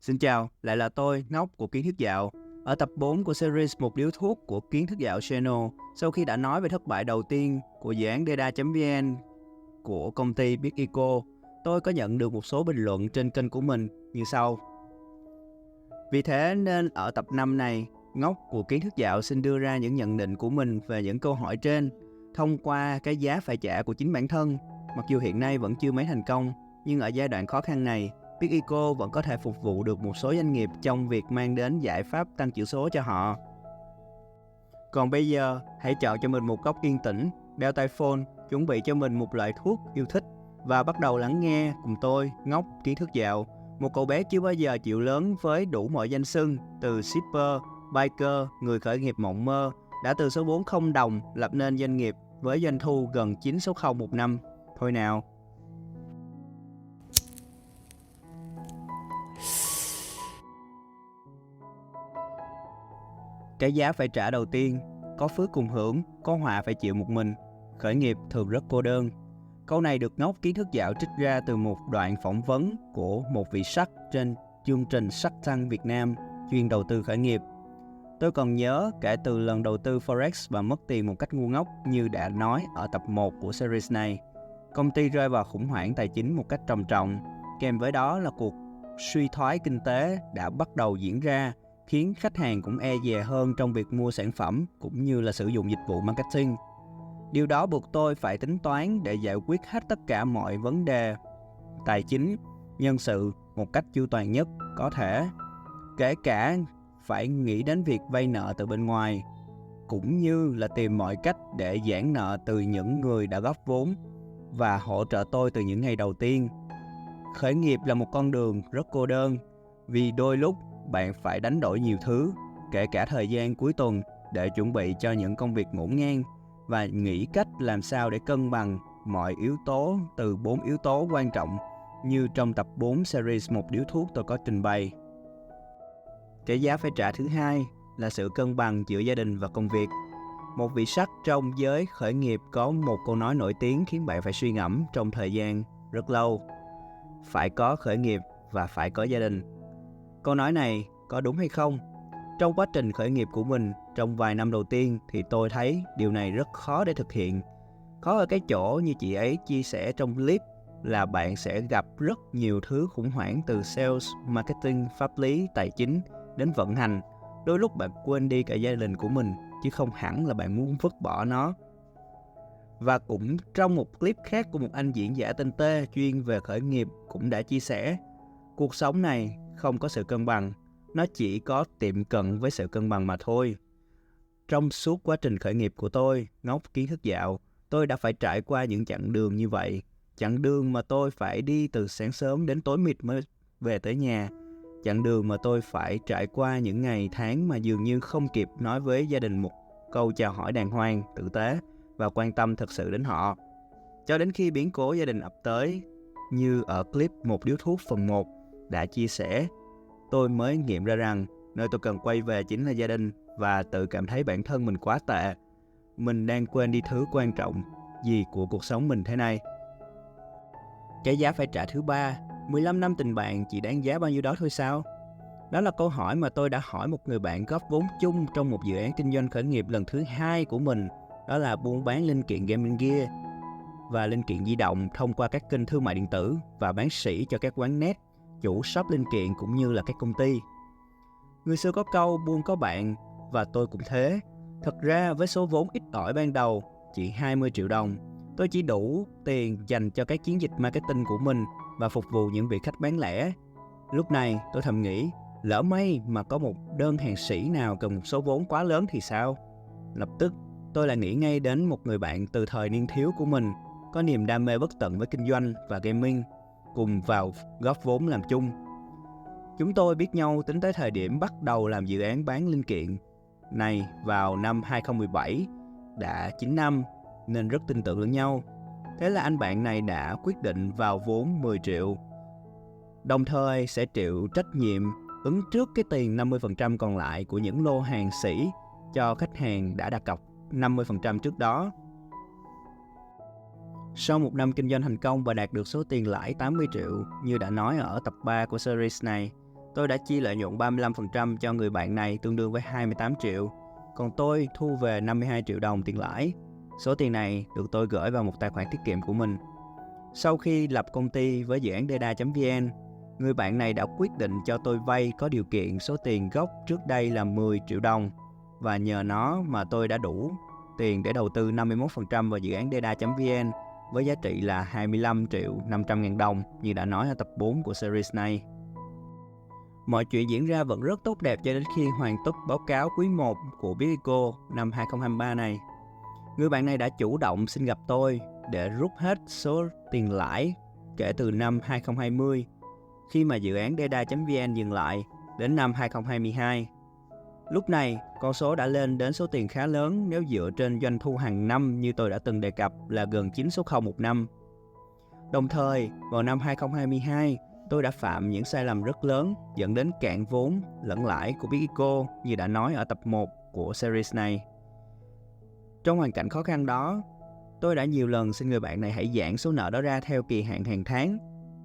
Xin chào, lại là tôi, Ngốc của Kiến Thức Dạo. Ở tập 4 của series Một Điếu Thuốc của Kiến Thức Dạo Channel, sau khi đã nói về thất bại đầu tiên của dự án Data.vn của công ty Big Eco, tôi có nhận được một số bình luận trên kênh của mình như sau. Vì thế nên ở tập 5 này, Ngốc của Kiến Thức Dạo xin đưa ra những nhận định của mình về những câu hỏi trên thông qua cái giá phải trả của chính bản thân. Mặc dù hiện nay vẫn chưa mấy thành công, nhưng ở giai đoạn khó khăn này, Big Eco vẫn có thể phục vụ được một số doanh nghiệp trong việc mang đến giải pháp tăng chỉ số cho họ. Còn bây giờ, hãy chọn cho mình một góc yên tĩnh, đeo tai phone, chuẩn bị cho mình một loại thuốc yêu thích và bắt đầu lắng nghe cùng tôi, Ngốc Kiến Thức Dạo, một cậu bé chưa bao giờ chịu lớn với đủ mọi danh xưng, từ shipper, biker, người khởi nghiệp mộng mơ, đã từ số vốn 0 đồng lập nên doanh nghiệp với doanh thu gần 9 số 0 một năm. Thôi nào. Cái giá phải trả đầu tiên, có phước cùng hưởng, có họa phải chịu một mình. Khởi nghiệp thường rất cô đơn. Câu này được Ngốc Kiến Thức Dạo trích ra từ một đoạn phỏng vấn của một vị sắc trên chương trình Shark Tank Việt Nam chuyên đầu tư khởi nghiệp. Tôi còn nhớ kể từ lần đầu tư Forex và mất tiền một cách ngu ngốc như đã nói ở tập 1 của series này. Công ty rơi vào khủng hoảng tài chính một cách trầm trọng, kèm với đó là cuộc suy thoái kinh tế đã bắt đầu diễn ra, khiến khách hàng cũng e dè hơn trong việc mua sản phẩm cũng như là sử dụng dịch vụ marketing. Điều đó buộc tôi phải tính toán để giải quyết hết tất cả mọi vấn đề tài chính, nhân sự một cách chu toàn nhất có thể, kể cả phải nghĩ đến việc vay nợ từ bên ngoài, cũng như là tìm mọi cách để giãn nợ từ những người đã góp vốn và hỗ trợ tôi từ những ngày đầu tiên. Khởi nghiệp là một con đường rất cô đơn, vì đôi lúc bạn phải đánh đổi nhiều thứ, kể cả thời gian cuối tuần để chuẩn bị cho những công việc ngổn ngang và nghĩ cách làm sao để cân bằng mọi yếu tố từ 4 yếu tố quan trọng như trong tập 4 series Một Điếu Thuốc tôi có trình bày. Cái giá phải trả thứ hai là sự cân bằng giữa gia đình và công việc. Một vị sắc trong giới khởi nghiệp có một câu nói nổi tiếng khiến bạn phải suy ngẫm trong thời gian rất lâu. Phải có khởi nghiệp và phải có gia đình. Câu nói này có đúng hay không? Trong quá trình khởi nghiệp của mình, trong vài năm đầu tiên thì tôi thấy điều này rất khó để thực hiện. Khó ở cái chỗ như chị ấy chia sẻ trong clip là bạn sẽ gặp rất nhiều thứ khủng hoảng từ sales, marketing, pháp lý, tài chính đến vận hành. Đôi lúc bạn quên đi cả gia đình của mình, chứ không hẳn là bạn muốn vứt bỏ nó. Và cũng trong một clip khác của một anh diễn giả tên T chuyên về khởi nghiệp cũng đã chia sẻ, cuộc sống này không có sự cân bằng, nó chỉ có tiệm cận với sự cân bằng mà thôi. Trong suốt quá trình khởi nghiệp của tôi, Ngốc Kiến Thức Dạo, tôi đã phải trải qua những chặng đường như vậy. Chặng đường mà tôi phải đi từ sáng sớm đến tối mịt mới về tới nhà. Chặng đường mà tôi phải trải qua những ngày tháng mà dường như không kịp nói với gia đình một câu chào hỏi đàng hoàng, tử tế và quan tâm thật sự đến họ. Cho đến khi biến cố gia đình ập tới, như ở clip Một Điếu Thuốc phần 1 đã chia sẻ, tôi mới nghiệm ra rằng nơi tôi cần quay về chính là gia đình và tự cảm thấy bản thân mình quá tệ. Mình đang quên đi thứ quan trọng gì của cuộc sống mình thế này. Cái giá phải trả thứ ba, 15 năm tình bạn chỉ đáng giá bao nhiêu đó thôi sao? Đó là câu hỏi mà tôi đã hỏi một người bạn góp vốn chung trong một dự án kinh doanh khởi nghiệp lần thứ 2 của mình. Đó là buôn bán linh kiện gaming gear và linh kiện di động thông qua các kênh thương mại điện tử và bán sỉ cho các quán net, chủ shop linh kiện cũng như là các công ty. Người xưa có câu buôn có bạn và tôi cũng thế. Thật ra với số vốn ít ỏi ban đầu, chỉ 20 triệu đồng, tôi chỉ đủ tiền dành cho các chiến dịch marketing của mình và phục vụ những vị khách bán lẻ. Lúc này tôi thầm nghĩ, lỡ may mà có một đơn hàng sỉ nào cần một số vốn quá lớn thì sao? Lập tức tôi lại nghĩ ngay đến một người bạn từ thời niên thiếu của mình, có niềm đam mê bất tận với kinh doanh và gaming, cùng vào góp vốn làm chung. Chúng tôi biết nhau tính tới thời điểm bắt đầu làm dự án bán linh kiện này vào năm 2017, đã 9 năm nên rất tin tưởng lẫn nhau. Thế là anh bạn này đã quyết định vào vốn 10 triệu, đồng thời sẽ chịu trách nhiệm ứng trước cái tiền 50% còn lại của những lô hàng sỉ cho khách hàng đã đặt cọc 50% trước đó. Sau một năm kinh doanh thành công và đạt được số tiền lãi 80 triệu như đã nói ở tập 3 của series này, Tôi đã chia lợi nhuận 35% cho người bạn này tương đương với 28 triệu, còn tôi thu về 52 triệu đồng tiền lãi. Số tiền này được tôi gửi vào một tài khoản tiết kiệm của mình. Sau khi lập công ty với dự án deda.vn, người bạn này đã quyết định cho tôi vay có điều kiện số tiền gốc trước đây là 10 triệu đồng, và nhờ nó mà tôi đã đủ tiền để đầu tư 51% vào dự án deda.vn với giá trị là 25 triệu 500 ngàn đồng như đã nói ở tập 4 của series này. Mọi chuyện diễn ra vẫn rất tốt đẹp cho đến khi hoàn tất báo cáo quý 1 của Bigico năm 2023 này. Người bạn này đã chủ động xin gặp tôi để rút hết số tiền lãi kể từ năm 2020, khi mà dự án deda.vn dừng lại, đến năm 2022. Lúc này, con số đã lên đến số tiền khá lớn nếu dựa trên doanh thu hàng năm như tôi đã từng đề cập là gần 9 số 0 một năm. Đồng thời, vào năm 2022, tôi đã phạm những sai lầm rất lớn dẫn đến cạn vốn lẫn lãi của Bigico như đã nói ở tập 1 của series này. Trong hoàn cảnh khó khăn đó, tôi đã nhiều lần xin người bạn này hãy giãn số nợ đó ra theo kỳ hạn hàng tháng.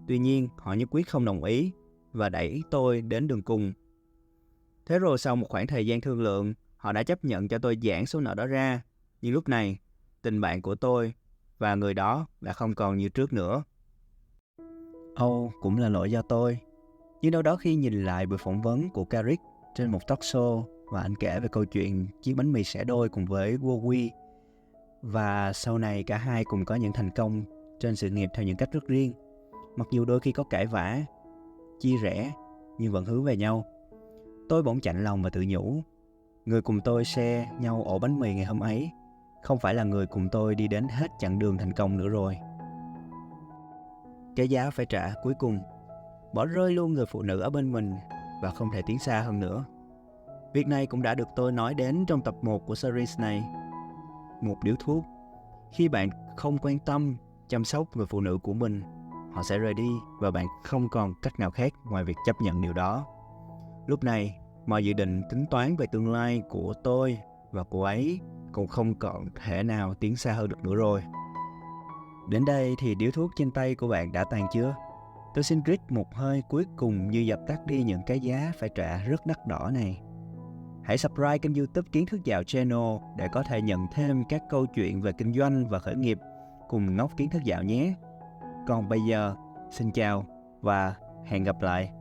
Tuy nhiên, họ nhất quyết không đồng ý và đẩy tôi đến đường cùng. Thế rồi sau một khoảng thời gian thương lượng, họ đã chấp nhận cho tôi giãn số nợ đó ra. Nhưng lúc này, tình bạn của tôi và người đó đã không còn như trước nữa. Cũng là lỗi do tôi. Nhưng đâu đó khi nhìn lại buổi phỏng vấn của Carrick trên một talk show và anh kể về câu chuyện chiếc bánh mì xẻ đôi cùng với Wowy, và sau này cả hai cùng có những thành công trên sự nghiệp theo những cách rất riêng. Mặc dù đôi khi có cãi vã, chia rẽ, nhưng vẫn hướng về nhau. Tôi bỗng chạnh lòng và tự nhủ, người cùng tôi share nhau ổ bánh mì ngày hôm ấy không phải là người cùng tôi đi đến hết chặng đường thành công nữa rồi. Cái giá phải trả cuối cùng, bỏ rơi luôn người phụ nữ ở bên mình và không thể tiến xa hơn nữa. Việc này cũng đã được tôi nói đến trong tập 1 của series này. Một điếu thuốc. Khi bạn không quan tâm, chăm sóc người phụ nữ của mình, họ sẽ rời đi và bạn không còn cách nào khác ngoài việc chấp nhận điều đó. Lúc này, mọi dự định tính toán về tương lai của tôi và cô ấy cũng không còn thể nào tiến xa hơn được nữa rồi. Đến đây thì điếu thuốc trên tay của bạn đã tàn chưa? Tôi xin rít một hơi cuối cùng như dập tắt đi những cái giá phải trả rất đắt đỏ này. Hãy subscribe kênh YouTube Kiến Thức Dạo Channel để có thể nhận thêm các câu chuyện về kinh doanh và khởi nghiệp cùng Ngốc Kiến Thức Dạo nhé. Còn bây giờ, xin chào và hẹn gặp lại.